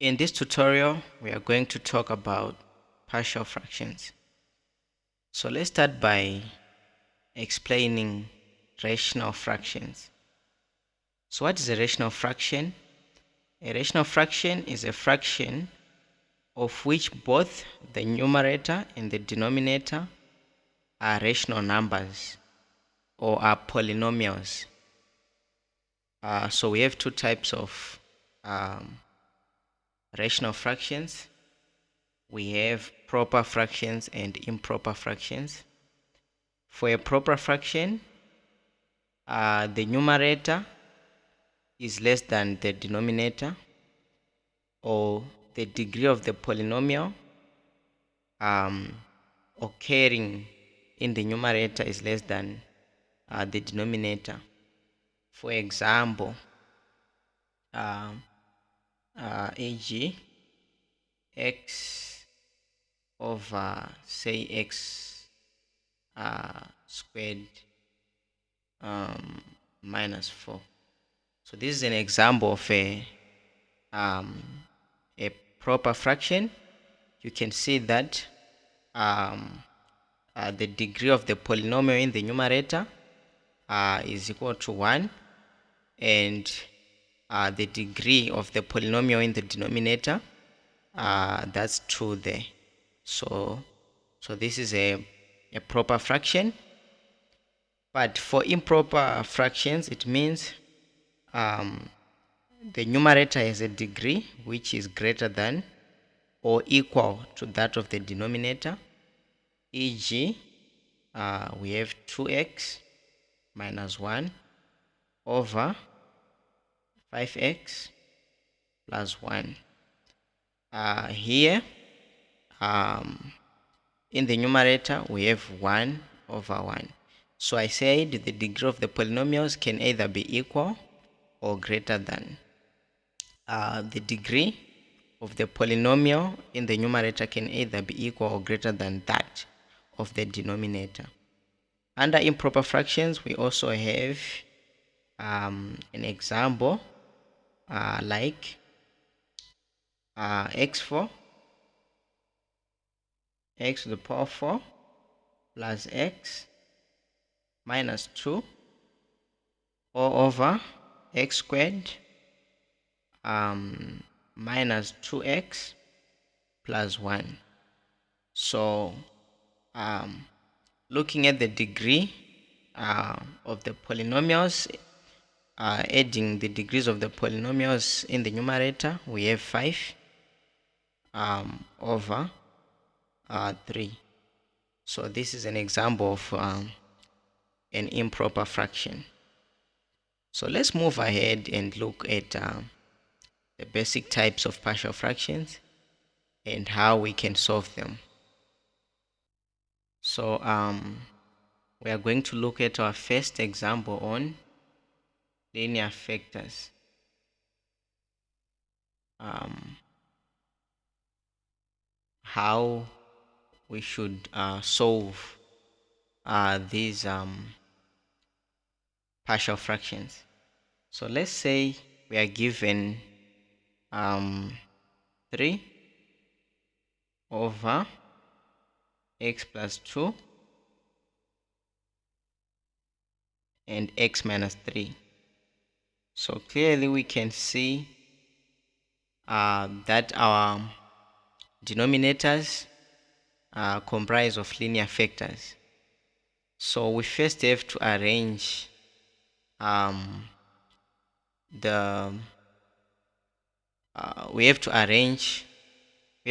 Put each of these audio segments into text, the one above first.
In this tutorial, we are going to talk about partial fractions. So let's start by explaining rational fractions. So what is a rational fraction? A rational fraction is a fraction of which both the numerator and the denominator are rational numbers or are polynomials. So we have two types of rational fractions. We have proper fractions and improper fractions. For a proper fraction, the numerator is less than the denominator, or the degree of the polynomial occurring in the numerator is less than the denominator. For example, e.g. x over, say, x squared minus 4. So this is an example of a proper fraction. You can see that the degree of the polynomial in the numerator is equal to 1, and the degree of the polynomial in the denominator, that's 2 there. So this is a proper fraction. But for improper fractions, it means the numerator has a degree which is greater than or equal to that of the denominator. E.g., we have 2x minus 1 over 5x plus 1. Here, in the numerator, we have 1 over 1. So I said the degree of the polynomials can either be equal or greater than. The degree of the polynomial in the numerator can either be equal or greater than that of the denominator. Under improper fractions, we also have an example like x4, x to the power 4 plus x minus 2 all over x squared minus 2x plus 1. So looking at the degree of the polynomials, adding the degrees of the polynomials in the numerator, we have 5 over 3. So this is an example of an improper fraction. So let's move ahead and look at the basic types of partial fractions and how we can solve them. So we are going to look at our first example on linear factors. How we should solve these partial fractions. So let's say we are given 3 over x plus 2 and x minus 3. So clearly we can see that our denominators are comprised of linear factors. So we first have to arrange we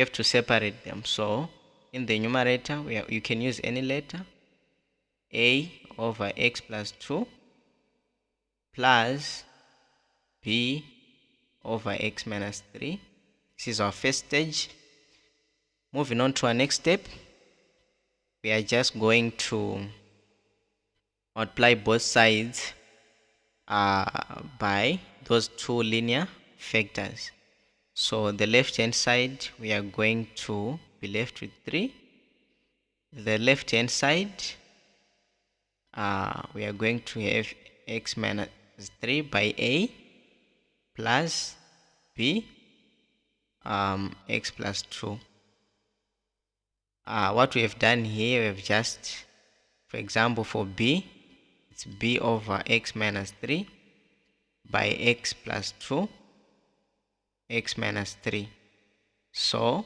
have to separate them. So in the numerator, you can use any letter, a over x plus 2 plus b over x minus 3. This is our first stage. Moving on to our next step, we are just going to multiply both sides by those two linear factors. So the left hand side, we are going to be left with 3. The left hand side, we are going to have x minus 3 by a plus b x plus 2. What we have done here, we have just, for example, for b, it's b over x minus 3 by x plus 2, x minus 3. So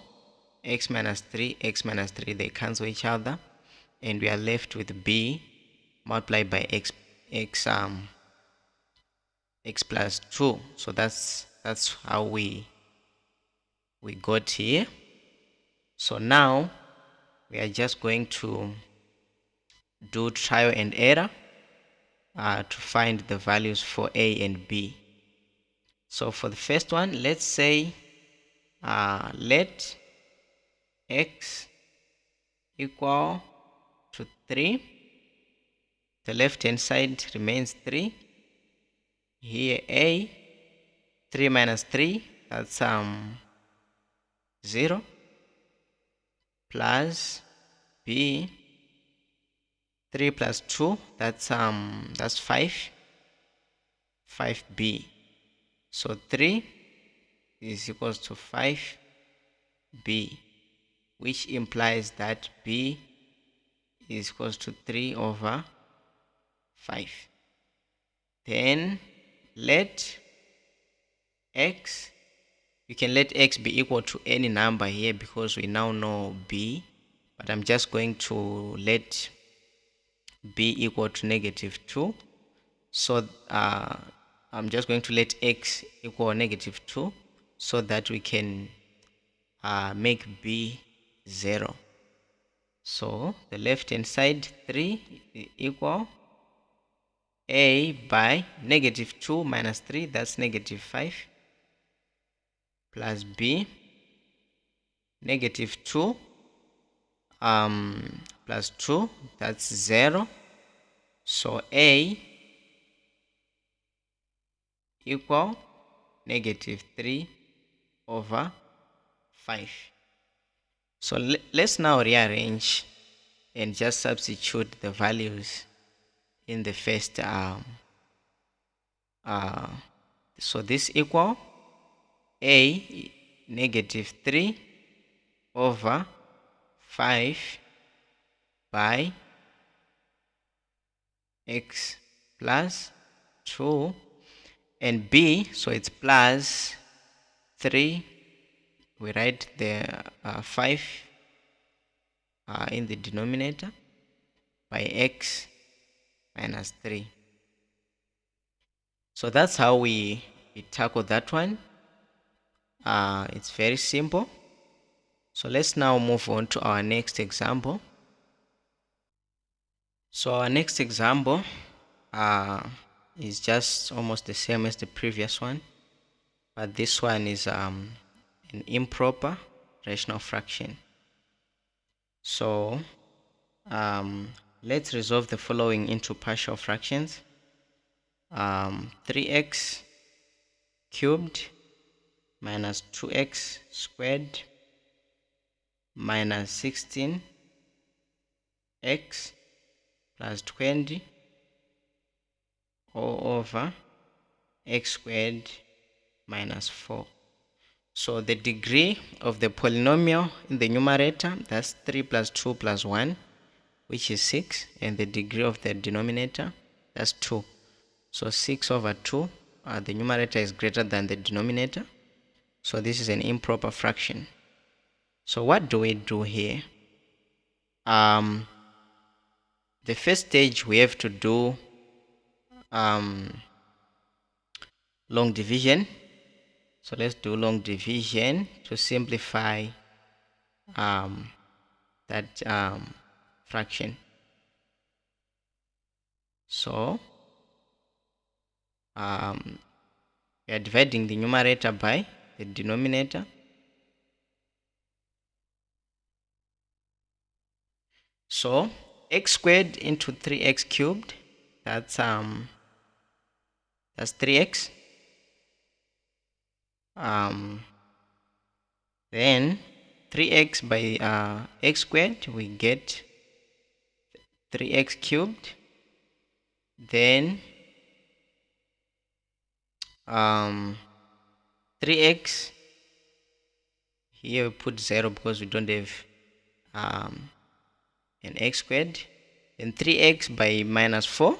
x minus 3, they cancel each other, and we are left with b multiplied by x plus 2. So that's how we got here. So now we are just going to do trial and error to find the values for a and b. So for the first one, let's say let x equal to 3. The left hand side remains 3. Here a, 3 minus 3, that's 0, plus b, 3 plus 2, that's 5, 5b. So 3 is equals to 5b, which implies that b is equals to 3 over 5. Then let x, you can let x be equal to any number here because we now know b, but I'm just going to let b equal to -2. So I'm just going to let x equal -2 so that we can make b 0. So the left hand side 3 equal a by -2 minus 3, that's -5, plus b, -2 plus 2, that's 0. So a equal -3 over 5. So let's now rearrange and just substitute the values in the first so this equal a -3 over 5 by x plus 2, and b, so it's plus 3. We write the 5 in the denominator by x minus 3. So that's how we tackle that one. It's very simple. So let's now move on to our next example. So our next example is just almost the same as the previous one, but this one is an improper rational fraction. So let's resolve the following into partial fractions. 3x cubed minus 2x squared minus 16x plus 20 all over x squared minus 4. So the degree of the polynomial in the numerator, that's 3 plus 2 plus 1, which is 6, and the degree of the denominator, that's 2. So 6 over 2, the numerator is greater than the denominator. So this is an improper fraction. So what do we do here? The first stage we have to do long division. So let's do long division to simplify that fraction. So we are dividing the numerator by the denominator. So x squared into 3x cubed, that's 3x. Then 3x by x squared, we get 3x cubed. Then 3x Here we put 0 because we don't have an x squared. Then 3x by minus 4,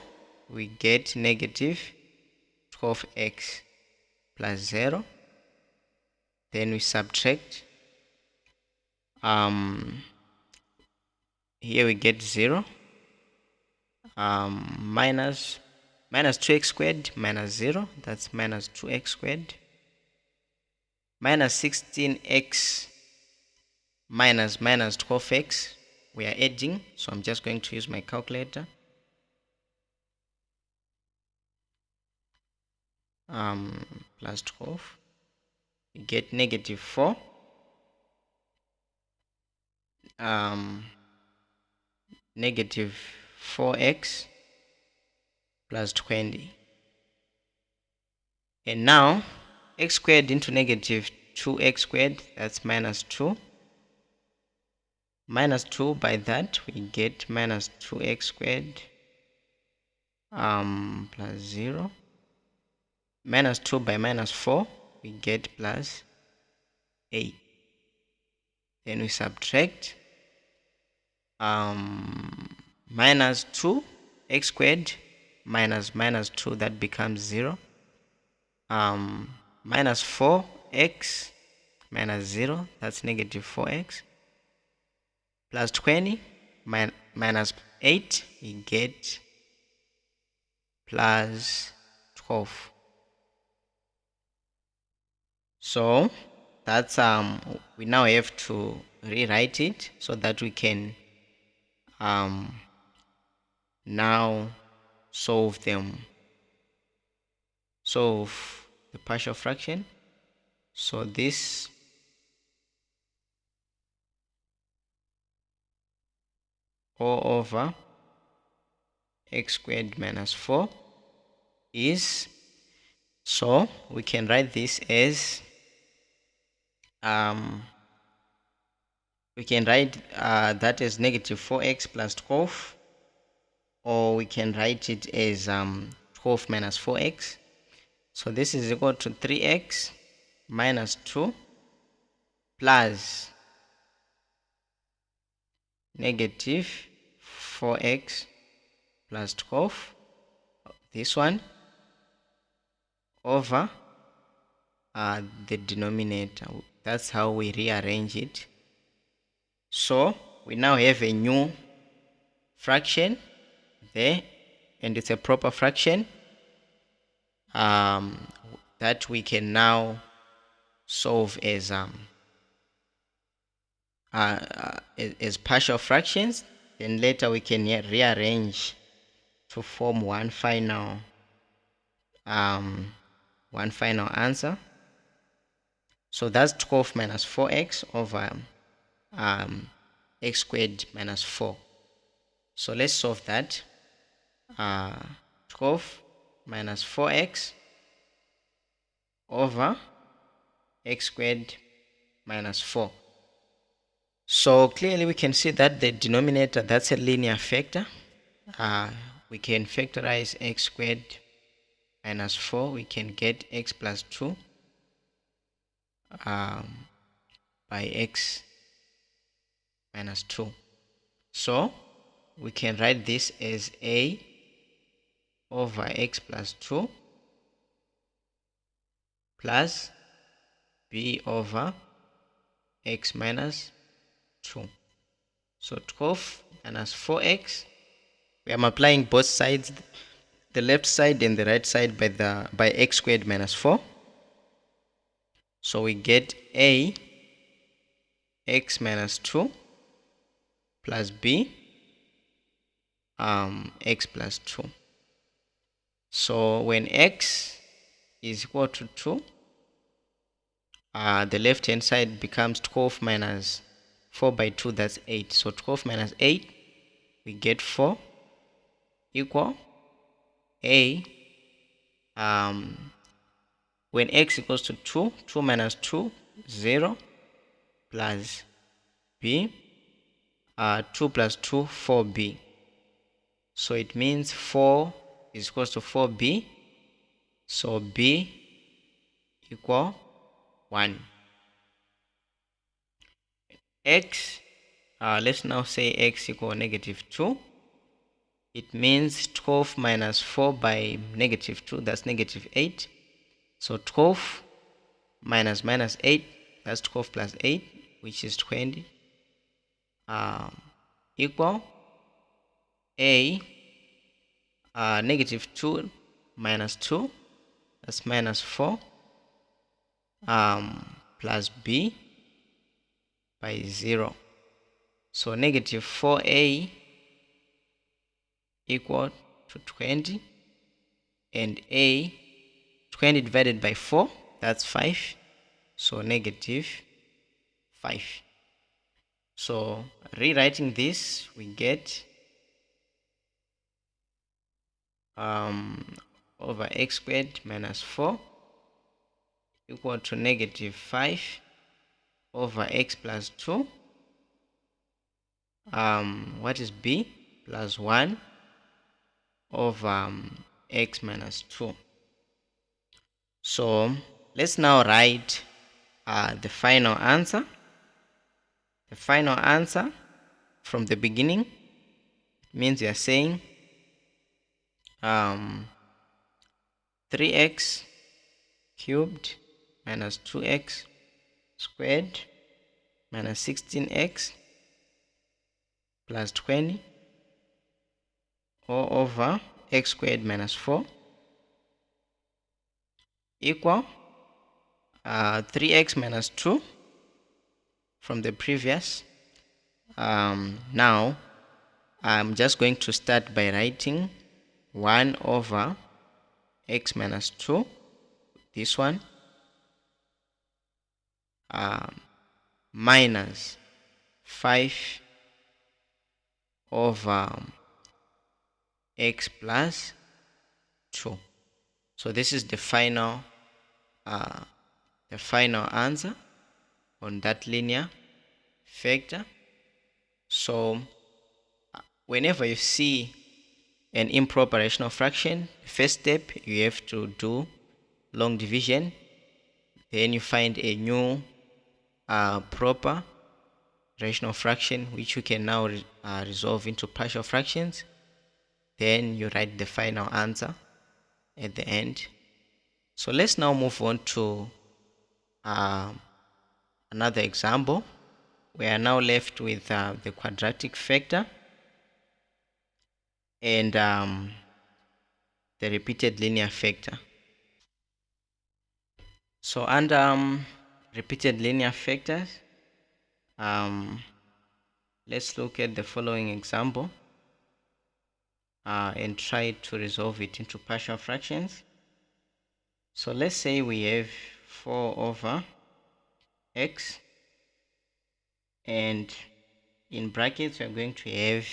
we get negative 12x plus 0. Then we subtract. Here we get 0. Minus 2x squared minus 0, that's minus 2x squared. Minus 16x minus 12x, we are adding, so I'm just going to use my calculator. Plus 12, we get negative 4. Negative 4x plus 20. And now x squared into negative 2x squared, that's minus 2. Minus 2 by that, we get minus 2x squared plus 0. Minus 2 by minus 4, we get plus 8. Then we subtract. Minus 2 x squared minus 2, that becomes 0. Minus 4x minus 0, that's negative 4x. Plus 20 minus 8, we get plus 12. So that's we now have to rewrite it so that we can now solve the partial fraction. So this all over x squared minus 4 is, so we can write this as we can write that as negative 4x plus 12, or we can write it as 12 minus 4x. So this is equal to 3x minus 2 plus negative 4x plus 12, this one, over the denominator. That's how we rearrange it. So we now have a new fraction there, and it's a proper fraction that we can now solve as partial fractions. Then later we can rearrange to form one final answer. So that's 12 minus 4x over x squared minus 4. So let's solve that. 12 minus 4x over x squared minus 4. So clearly we can see that the denominator, that's a linear factor. We can factorize x squared minus 4. We can get x plus 2 by x minus 2. So we can write this as a over x plus 2 plus b over x minus 2. So 12 minus 4x, we are multiplying both sides, the left side and the right side, by x squared minus 4. So we get a x minus 2 plus b x plus 2. So when x is equal to 2, the left hand side becomes 12 minus 4 by 2, that's 8. So 12 minus 8, we get 4, equal a, when x equals to 2, 2 minus 2, 0, plus b, 2 plus 2, 4b. So it means 4 is equals to 4b. So b equal 1. x, let's now say x equal negative 2. It means 12 minus 4 by negative 2, that's negative 8. So 12 minus 8, that's 12 plus 8, which is 20, equal a, negative 2 minus 2, that's minus 4, plus b by 0. So negative 4a equal to 20, and a, 20 divided by 4, that's 5, so negative 5. So rewriting this, we get over x squared minus 4 equal to negative 5 over x plus 2, what is b, plus 1 over x minus 2. So let's now write the final answer. The final answer from the beginning means we are saying 3x cubed minus 2x squared minus 16x plus 20 all over x squared minus 4 equal 3x minus 2 from the previous. Now I'm just going to start by writing 1 over x minus 2, this one, minus 5 over x plus 2. So this is the final answer on that linear factor. So whenever you see an improper rational fraction, first step you have to do long division, then you find a new proper rational fraction which you can now resolve into partial fractions. Then you write the final answer at the end. So let's now move on to another example. We are now left with the quadratic factor and the repeated linear factor. So under repeated linear factors, let's look at the following example and try to resolve it into partial fractions. So let's say we have 4 over x, and in brackets we are going to have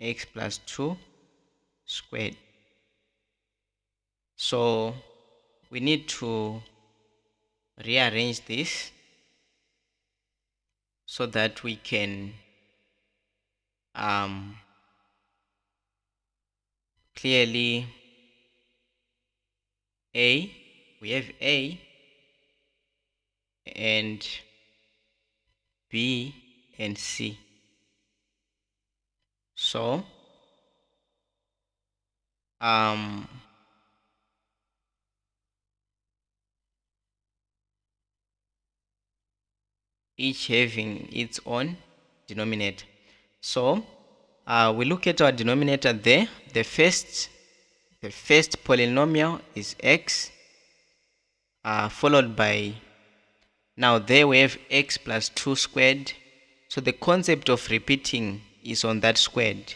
x plus 2 squared. So we need to rearrange this so that we can clearly we have a and b and c. So each having its own denominator. So we look at our denominator there. The first polynomial is x, followed by, now there we have x plus 2 squared. So the concept of repeating is on that squared.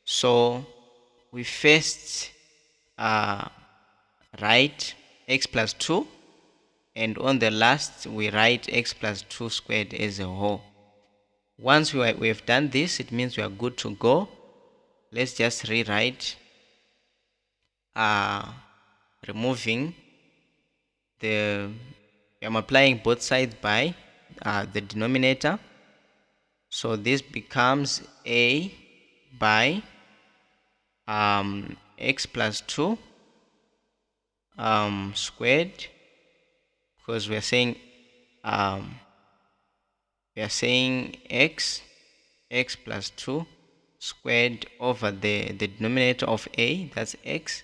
So we first write x plus 2, and on the last we write x plus 2 squared as a whole. Once we have done this, it means we are good to go. Let's just rewrite, removing I'm applying both sides by the denominator. So this becomes a by x plus 2 squared, because we are saying we are saying x plus 2 squared over the denominator of a, that's x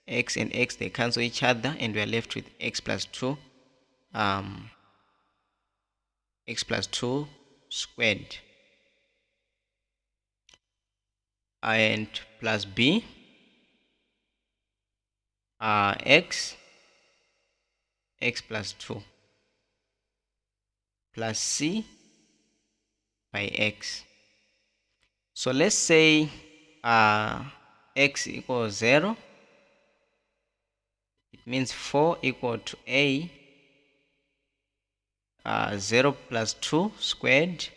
and x, they cancel each other, and we are left with x plus 2 squared, and plus b x plus 2 plus c by x. So let's say x equals 0. It means 4 equal to a 0 plus 2 squared,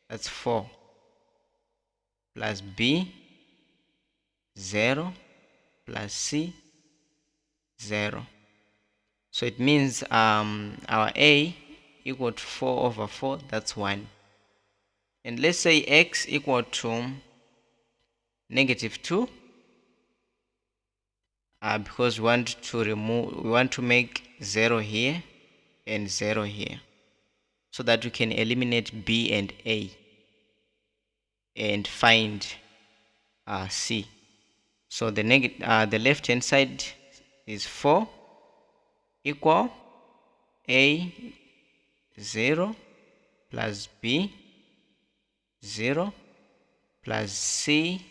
that's 4, plus b 0 plus c 0. So it means our a equal to 4 over 4, that's 1. And let's say x equal to negative 2, because we want to make 0 here and 0 here, so that we can eliminate b and a and find c. So the left hand side is 4 equal a 0 plus b 0 plus c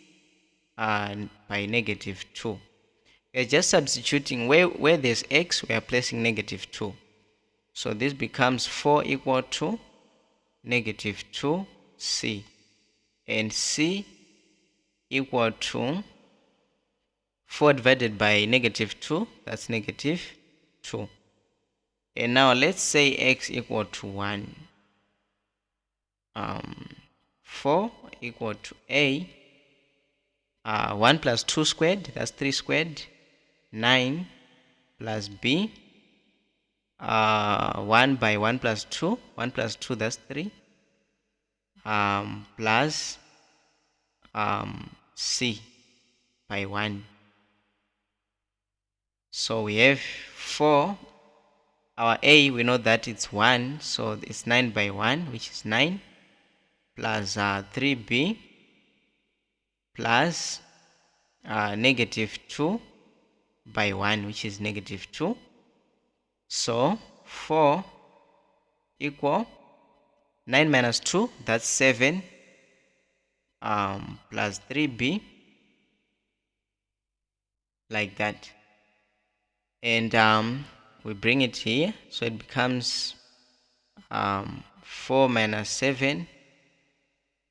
by negative 2. We are just substituting where there's x, we are placing negative 2. So this becomes 4 equal to negative 2c, and c equal to 4 divided by negative 2, that's negative 2. And now let's say x equal to 1. 4 equal to a 1 plus 2 squared, that's 3 squared, 9 plus b 1 by 1 plus 2, 1 plus 2, that's 3, plus c by 1. So we have 4. Our a, we know that it's 1, so it's 9 by 1, which is 9, plus 3b plus negative 2 by 1, which is negative 2. So 4 equal 9 minus 2, that's 7, plus 3b, like that. And we bring it here, so it becomes 4 minus 7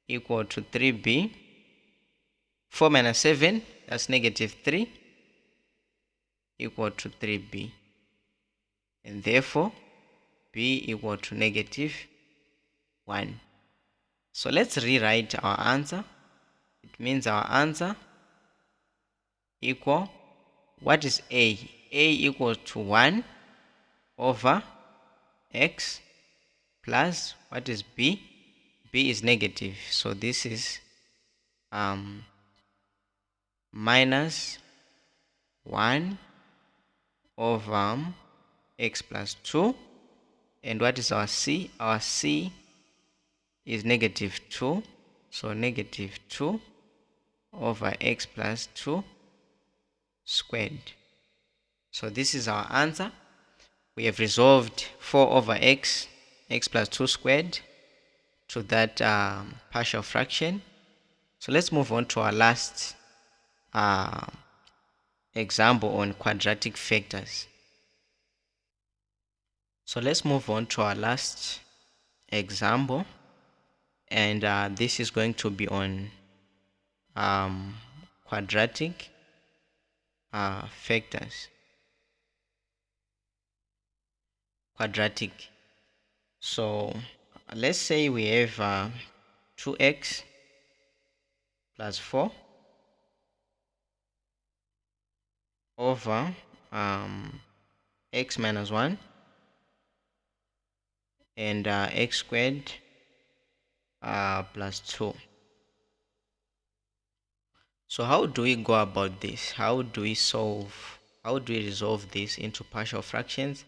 equal to 3b. 4 minus 7, that's negative 3, equal to 3b. And therefore, b equal to negative 1. So let's rewrite our answer. It means our answer equal, what is a? A equals to 1 over x plus, what is b? B is negative, so this is minus 1 over x plus 2. And what is our c? Our c is negative 2, so negative 2 over x plus 2 squared. So this is our answer. We have resolved 4 over x plus 2 squared to that partial fraction. So let's move on to our last example on quadratic factors. So let's move on to our last example, and this is going to be on quadratic factors. Quadratic. So let's say we have 2x plus 4 over x minus 1 and x squared plus 2. So how do we go about this? How do we resolve this into partial fractions?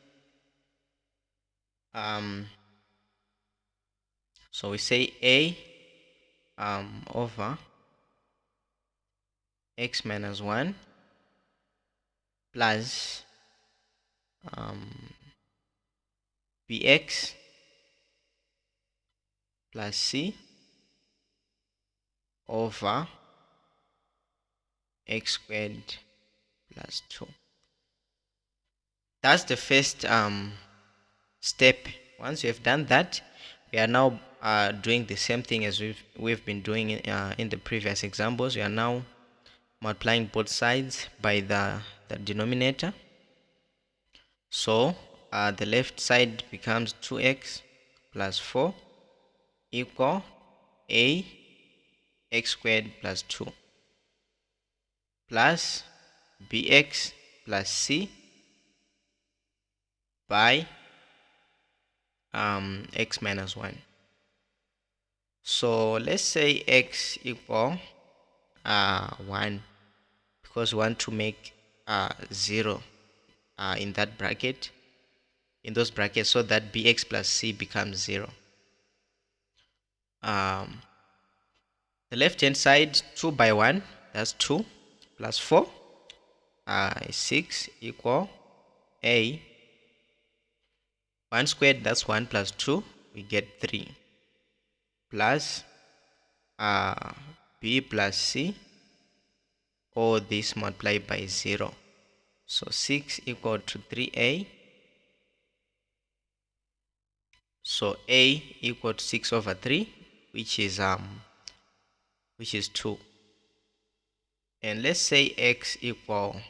So we say a over x minus 1 plus bx plus c over x squared plus 2. That's the first step. Once you have done that, we are now doing the same thing as we've been doing in the previous examples. We are now multiplying both sides by the denominator. So the left side becomes 2x plus 4 equal a x squared plus 2 plus bx plus c by x minus 1. So let's say x equal 1, because we want to make 0 in that bracket, in those brackets, so that bx plus c becomes 0. The left hand side, 2 by 1, that's 2 plus 4 is 6 equal a 1 squared, that's 1 plus 2, we get 3 plus b plus c, all this multiplied by 0. So 6 equal to 3a. So a equal to 6 over 3, which is 2. And let's say x equal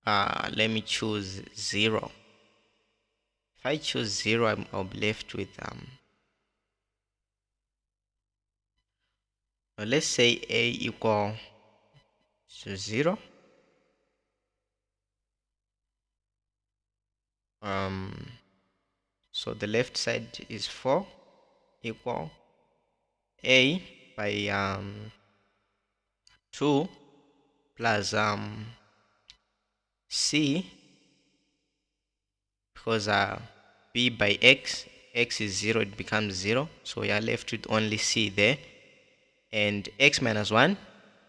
let me choose 0. If I choose 0, I'll be left with let's say a equal to 0. So the left side is 4 equal a by 2 plus c, because b by x is 0, it becomes 0, so we are left with only c there, and x minus 1,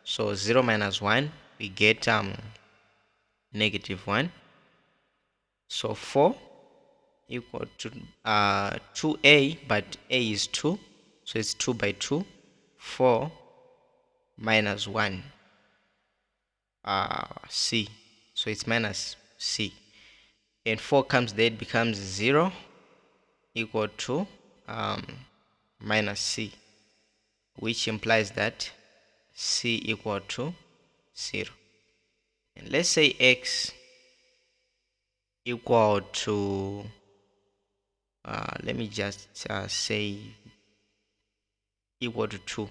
so 0 minus 1, we get negative 1. So 4 equal to 2a, but a is 2, so it's 2 by 2. 4 minus 1 c, so it's minus c, and 4 comes there, it becomes 0 equal to minus c, which implies that c equal to 0. And let's say x equal to let me just say equal to 2.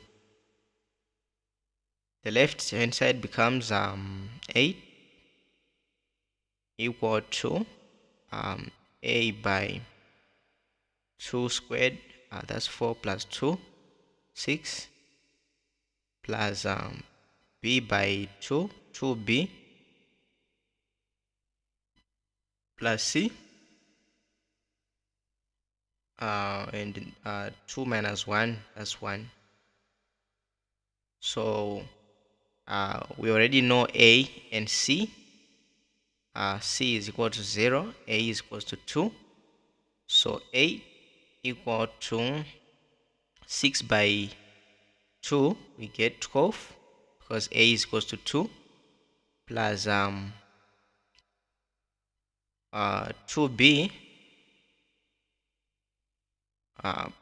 The left hand side becomes 8 equal to a by 2 squared, that's 4 plus 2, 6, plus b by 2, 2b, plus c, and 2 minus 1, that's 1. So we already know a and c. C is equal to 0, a is equal to 2. So a equal to 6 by 2, we get 12, because a is equal to 2, plus 2b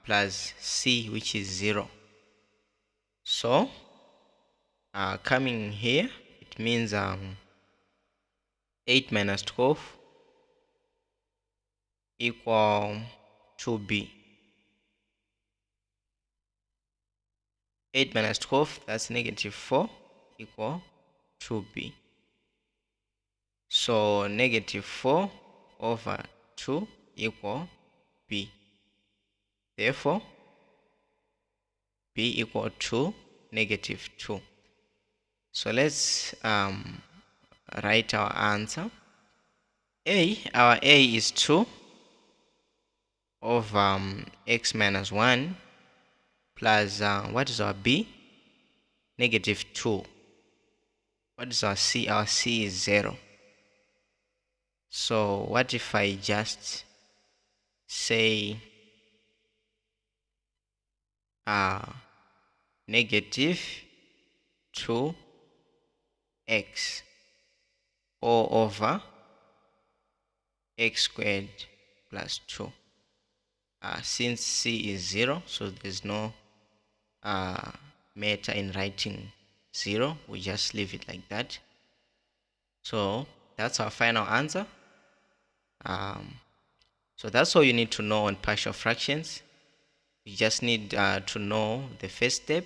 plus c, which is 0. So coming here, it means 8 minus 12 equal 2b. 8 minus 12, that's negative 4, equal 2b. So negative 4 over 2 equal b. Therefore, b equal to negative 2. So let's write our answer. Our a is 2, of x minus 1 plus what is our b? Negative 2. What is our c? Our c is 0. So what if I just say negative 2x all over x squared plus 2. Since c is 0, so there's no matter in writing 0. We just leave it like that. So that's our final answer. So that's all you need to know on partial fractions. You just need to know the first step,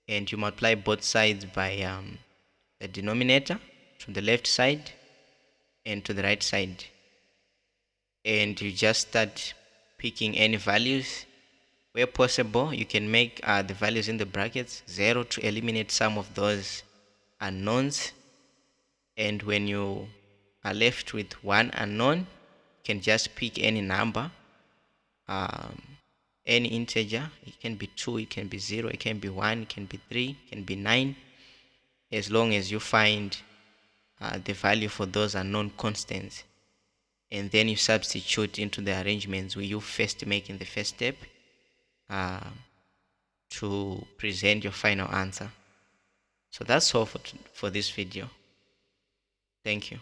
and you multiply both sides by the denominator to the left side and to the right side, and you just start picking any values. Where possible, you can make the values in the brackets 0 to eliminate some of those unknowns, and when you are left with one unknown, you can just pick any number, any integer. It can be 2, it can be 0, it can be 1, it can be 3, it can be 9, as long as you find the value for those unknown constants, and then you substitute into the arrangements where you first make in the first step to present your final answer. So that's all for this video. Thank you.